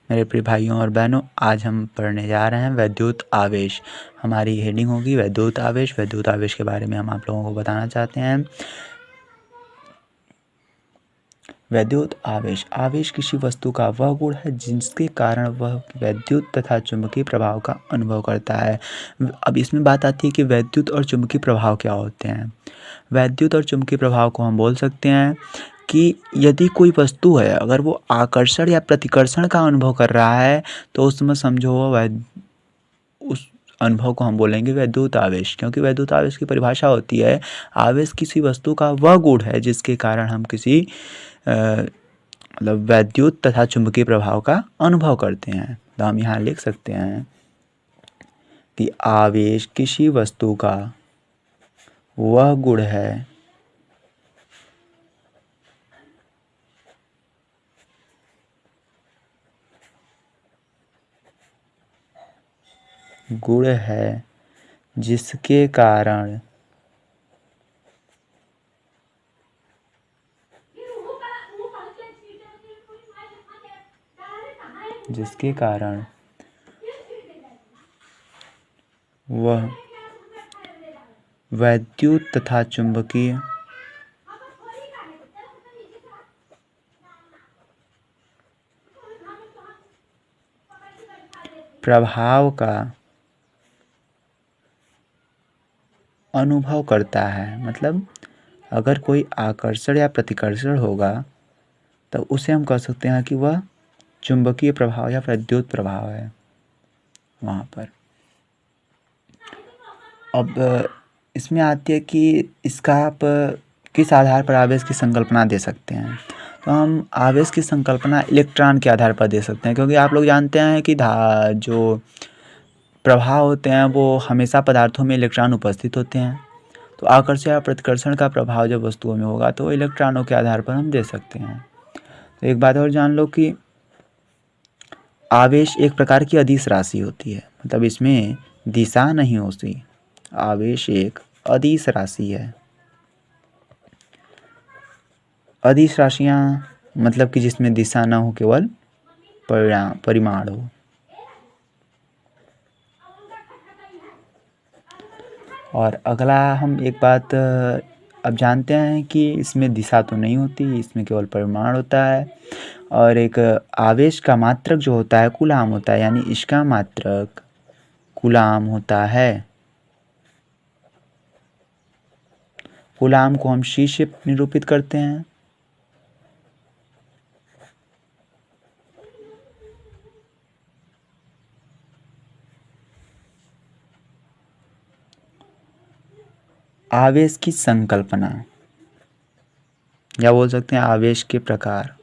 मेरे प्रिय भाइयों और बहनों, आज हम पढ़ने जा रहे हैं वैद्युत आवेश। हमारी हेडिंग होगी वैद्युत आवेश। वैद्युत आवेश के बारे में हम आप लोगों को बताना चाहते हैं। वैद्युत आवेश। आवेश किसी वस्तु का वह गुण है जिसके कारण वह वैद्युत तथा चुंबकीय प्रभाव का अनुभव करता है। अब इसमें बात आती है कि वैद्युत और चुंबकीय प्रभाव क्या होते हैं। वैद्युत और चुंबकीय प्रभाव को हम बोल सकते हैं कि यदि कोई वस्तु है, अगर वो आकर्षण या प्रतिकर्षण का अनुभव कर रहा है तो उसमें समझो उस अनुभव को हम बोलेंगे वैद्युत आवेश। क्योंकि वैद्युत आवेश की परिभाषा होती है, आवेश किसी वस्तु का वह गुण है जिसके कारण हम किसी मतलब वैद्युत तथा चुंबकीय प्रभाव का अनुभव करते हैं। तो हम यहाँ लिख सकते हैं कि आवेश किसी वस्तु का वह गुण है जिसके कारण वह वैद्युत तथा चुंबकीय प्रभाव का अनुभव करता है। मतलब अगर कोई आकर्षण या प्रतिकर्षण होगा तो उसे हम कह सकते हैं कि वह चुंबकीय प्रभाव या वैद्युत प्रभाव है वहाँ पर। अब इसमें आती है कि इसका आप किस आधार पर आवेश की संकल्पना दे सकते हैं। तो हम आवेश की संकल्पना इलेक्ट्रॉन के आधार पर दे सकते हैं, क्योंकि आप लोग जानते हैं कि जो प्रभाव होते हैं वो हमेशा पदार्थों में इलेक्ट्रॉन उपस्थित होते हैं। तो आकर्षण या प्रतिकर्षण का प्रभाव जब वस्तुओं में होगा तो इलेक्ट्रॉनों के आधार पर हम दे सकते हैं। तो एक बात और जान लो कि आवेश एक प्रकार की अदिश राशि होती है। मतलब इसमें दिशा नहीं होती। आवेश एक अदिश राशि है। अदिश राशियाँ मतलब कि जिसमें दिशा ना हो, केवल परिमाण हो। और अगला हम एक बात अब जानते हैं कि इसमें दिशा तो नहीं होती, इसमें केवल परिमाण होता है। और एक आवेश का मात्रक जो होता है कूलाम होता है, यानी इसका मात्रक कूलाम होता है। कूलाम को हम C से निरूपित करते हैं। आवेश की संकल्पना या बोल सकते हैं आवेश के प्रकार।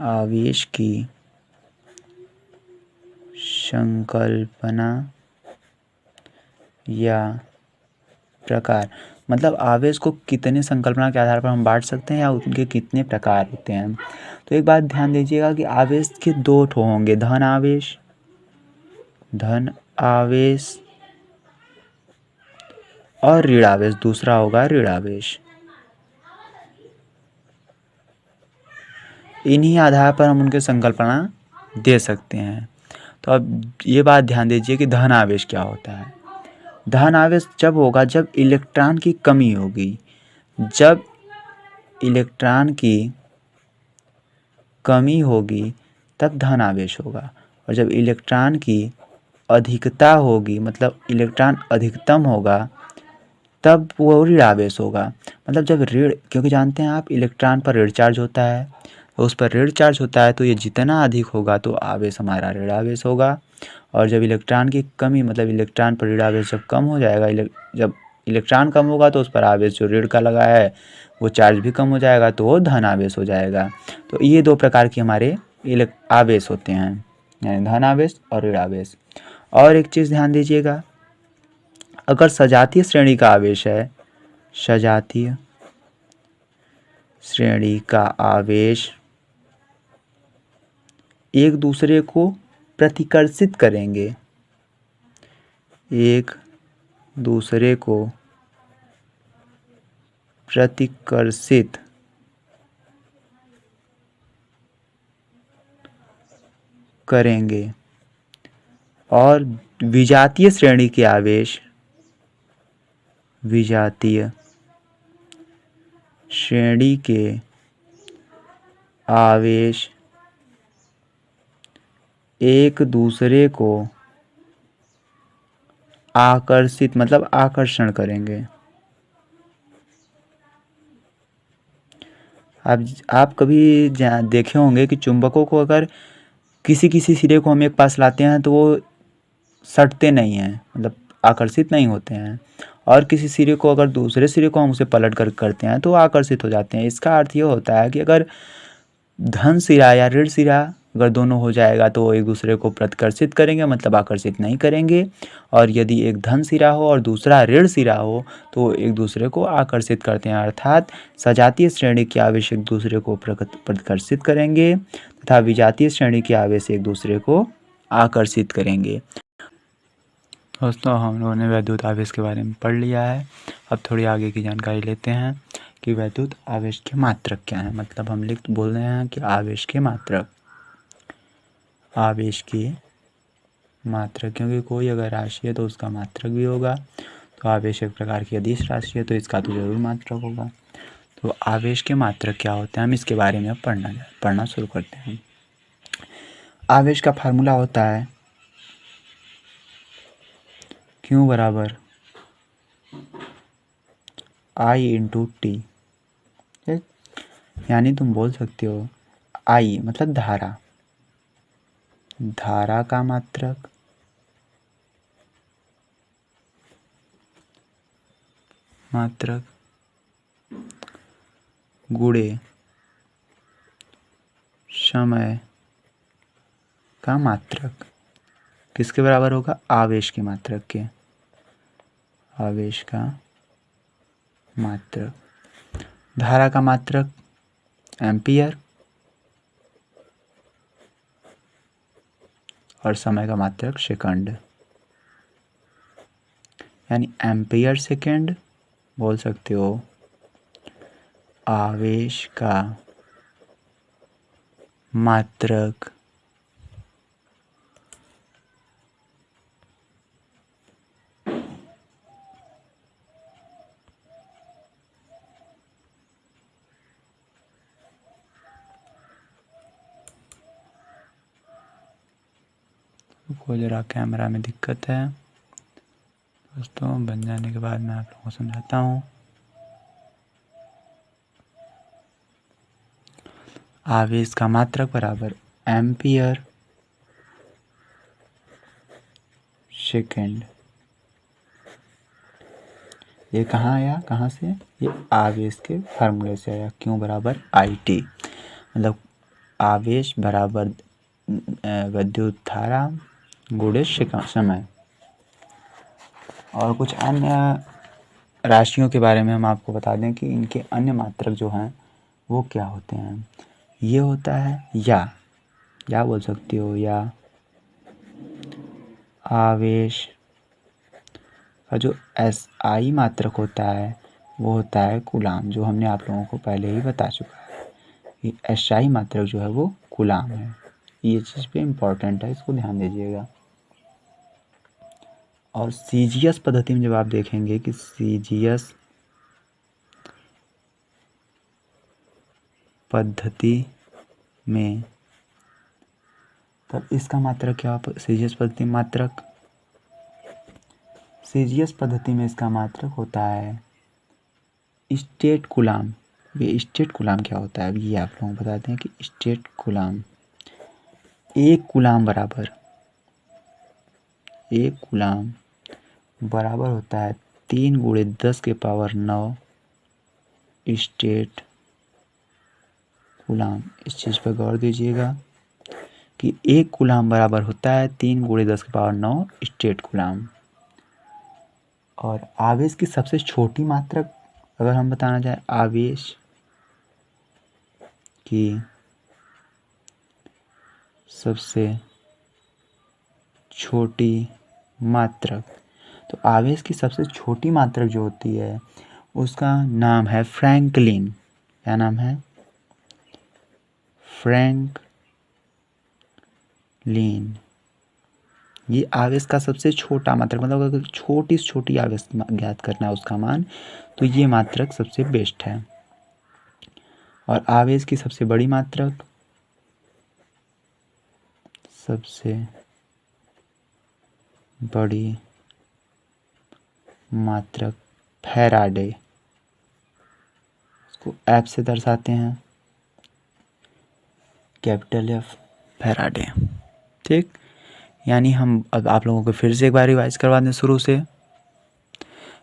आवेश की संकल्पना या प्रकार मतलब आवेश को कितने संकल्पना के आधार पर हम बांट सकते हैं या उनके कितने प्रकार होते हैं। तो एक बात ध्यान दीजिएगा कि आवेश के दो ठो होंगे, धन आवेश और ऋण आवेश। दूसरा होगा ऋण आवेश। इन्हीं आधार पर हम उनके संकल्पना दे सकते हैं। तो अब ये बात ध्यान दीजिए कि धन आवेश क्या होता है। धन आवेश जब होगा जब इलेक्ट्रॉन की कमी होगी। जब इलेक्ट्रॉन की कमी होगी तब धन आवेश होगा। और जब इलेक्ट्रॉन की अधिकता होगी, मतलब इलेक्ट्रॉन अधिकतम होगा, तब वो ऋण आवेश होगा। मतलब जब ऋण, क्योंकि जानते हैं आप इलेक्ट्रॉन पर ऋण चार्ज होता है, तो उस पर ऋण चार्ज होता है, तो ये जितना अधिक होगा तो आवेश हमारा ऋण आवेश होगा। और जब इलेक्ट्रॉन की कमी, मतलब इलेक्ट्रॉन पर ऋण आवेश जब कम हो जाएगा, जब इलेक्ट्रॉन कम होगा तो उस पर आवेश जो ऋण का लगा है वो चार्ज भी कम हो जाएगा, तो वो धन आवेश हो जाएगा। तो ये दो प्रकार के हमारे आवेश होते हैं, यानी धन आवेश और ऋण आवेश। और एक चीज़ ध्यान दीजिएगा, अगर सजातीय श्रेणी का आवेश है, सजातीय श्रेणी का आवेश एक दूसरे को प्रतिकर्षित करेंगे, एक दूसरे को प्रतिकर्षित करेंगे और विजातीय श्रेणी के आवेश विजातीय श्रेणी के आवेश एक दूसरे को आकर्षित मतलब आकर्षण करेंगे। आप कभी देखे होंगे कि चुंबकों को अगर किसी सिरे को हम एक पास लाते हैं तो वो सटते नहीं हैं, मतलब आकर्षित नहीं होते हैं, और किसी सिरे को अगर दूसरे सिरे को हम उसे पलट कर करते हैं तो आकर्षित हो जाते हैं। इसका अर्थ ये होता है कि अगर धन सिरा या ऋण सिरा अगर दोनों हो जाएगा तो वो एक दूसरे को प्रतिकर्षित करेंगे, मतलब आकर्षित नहीं करेंगे, और यदि एक धन सिरा हो और दूसरा ऋण सिरा हो तो एक दूसरे को आकर्षित करते हैं। अर्थात सजातीय श्रेणी के आवेश एक दूसरे को प्रतिकर्षित करेंगे तथा विजातीय श्रेणी के आवेश एक दूसरे को आकर्षित करेंगे। दोस्तों, हम लोगों ने वैद्युत आवेश के बारे में पढ़ लिया है। अब थोड़ी आगे की जानकारी लेते हैं कि वैद्युत आवेश के मात्रक क्या हैं। मतलब हम बोल रहे हैं कि आवेश के मात्रक, क्योंकि कोई अगर राशि है तो उसका मात्रक भी होगा। तो आवेश एक प्रकार की अदिश राशि है तो इसका तो जरूर मात्रक होगा। तो आवेश के मात्रक क्या होते हैं, हम इसके बारे में अब पढ़ना शुरू करते हैं। आवेश का फार्मूला होता है Q बराबर I/T, यानी तुम बोल सकते हो I मतलब धारा का मात्रक गुणे समय का मात्रक किसके बराबर होगा, आवेश के मात्रक के। आवेश का मात्रक, धारा का मात्रक एम्पियर और समय का मात्रक सेकंड, यानी एम्पियर सेकंड बोल सकते हो आवेश का मात्रक। को जरा कैमरा में दिक्कत है दोस्तों, बन जाने के बाद मैं आप लोगों को समझाता हूँ। आवेश का मात्रक बराबर एम्पियर सेकंड। ये कहाँ आया, कहाँ से, ये आवेश के फार्मूले से आया। Q बराबर IT, मतलब आवेश बराबर विद्युत धारा गुणे समय। और कुछ अन्य राशियों के बारे में हम आपको बता दें कि इनके अन्य मात्रक जो हैं वो क्या होते हैं। ये होता है या बोल सकते हो, या आवेश का जो SI मात्रक होता है वो होता है कूलाम, जो हमने आप लोगों को पहले ही बता चुका है कि SI मात्रक जो है वो कूलाम है। ये चीज़ पे इम्पोर्टेंट है, इसको ध्यान दीजिएगा। और CGS पद्धति में जब आप देखेंगे कि CGS पद्धति में, तब इसका मात्रक क्या होगा, CGS पद्धति मात्रक, CGS पद्धति में इसका मात्रक होता है स्टेट कूलाम। ये स्टेट कूलाम क्या होता है, अभी ये आप लोगों को बताते हैं कि स्टेट कूलाम, एक कूलाम बराबर होता है 3 × 10⁹ स्टेट कूलाम। इस चीज़ पर गौर दीजिएगा कि एक कूलाम बराबर होता है 3 × 10⁹ स्टेट कूलाम। और आवेश की सबसे छोटी मात्रक अगर हम बताना चाहें, आवेश की सबसे छोटी मात्रक, तो आवेश की सबसे छोटी मात्रक जो होती है उसका नाम है फ्रैंकलिन। क्या नाम है, फ्रैंकलिन। ये आवेश का सबसे छोटा मात्रक, मतलब अगर छोटी से छोटी आवेश ज्ञात करना है उसका मान, तो ये मात्रक सबसे बेस्ट है। और आवेश की सबसे बड़ी मात्रक, सबसे बड़ी मात्रक फैराडे, इसको एफ से दर्शाते हैं, कैपिटल एफ, फैराडे। ठीक, यानी हम अब आप लोगों को फिर से एक बार रिवाइज करवा दें शुरू से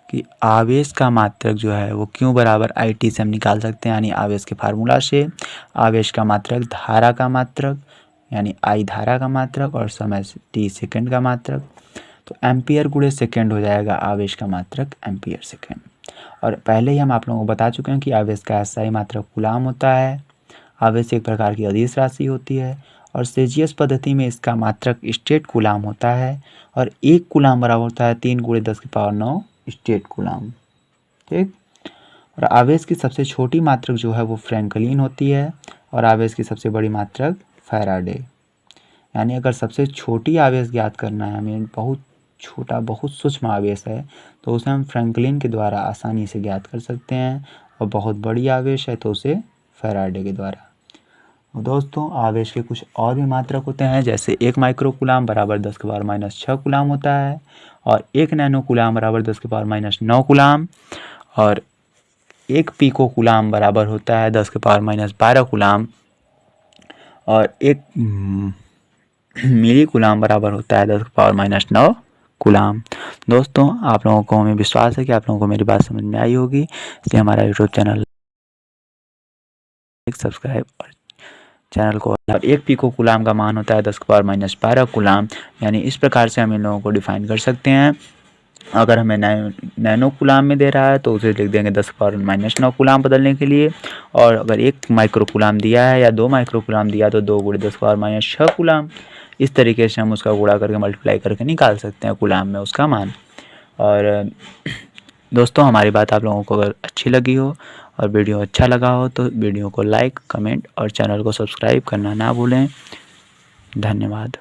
कि आवेश का मात्रक जो है वो क्यू बराबर आई टी से हम निकाल सकते हैं, यानी आवेश के फार्मूला से। आवेश का मात्रक धारा का मात्रक, यानी आई धारा का मात्रक, और समय टी सेकंड का मात्रक, तो एम्पियर गुणे सेकंड हो जाएगा आवेश का मात्रक, एम्पियर सेकंड। और पहले ही हम आप लोगों को बता चुके हैं कि आवेश का एसआई मात्रक कूलाम होता है। आवेश एक प्रकार की अदिश राशि होती है और सेल्सियस पद्धति में इसका मात्रक स्टेट कूलाम होता है, और 1 कूलाम बराबर होता है 3 × 10⁹ स्टेट कूलाम। ठीक, और आवेश की सबसे छोटी मात्रक जो है वो फ्रैंकलिन होती है, और आवेश की सबसे बड़ी मात्रक फैराडे। यानी अगर सबसे छोटी आवेश ज्ञात करना है हमें, बहुत छोटा बहुत सूक्ष्म आवेश है, तो उसे हम फ्रैंकलिन के द्वारा आसानी से ज्ञात कर सकते हैं, और बहुत बड़ी आवेश है तो उसे फैराडे के द्वारा। दोस्तों, आवेश के कुछ और भी मात्रक होते हैं, जैसे 1 माइक्रो कूलाम बराबर 10⁻⁻6 कूलाम होता है, और 1 नैनो कूलाम बराबर 10⁻⁹ कूलाम, और 1 पिको कूलाम बराबर होता है 10⁻12 कूलाम, और 1 मिली कूलाम बराबर होता है 10⁻9 कूलाम। दोस्तों, आप लोगों को हमें विश्वास है कि आप लोगों को मेरी बात समझ में आई होगी, इसलिए हमारा यूट्यूब चैनल सब्सक्राइब और चैनल को। और 1 पिको कूलाम का मान होता है 10⁻12 कूलाम, यानी इस प्रकार से हम इन लोगों को डिफाइन कर सकते हैं। अगर हमें नैनो कूलाम में दे रहा है तो उसे लिख देंगे 10⁻9 कूलाम बदलने के लिए, और अगर 1 माइक्रो कूलाम दिया है या 2 माइक्रो कूलाम दिया तो 2 × 10⁻6 कूलाम। इस तरीके से हम उसका गुणा करके मल्टीप्लाई करके निकाल सकते हैं कूलाम में उसका मान। और दोस्तों, हमारी बात आप लोगों को अगर अच्छी लगी हो और वीडियो अच्छा लगा हो तो वीडियो को लाइक, कमेंट और चैनल को सब्सक्राइब करना ना भूलें। धन्यवाद।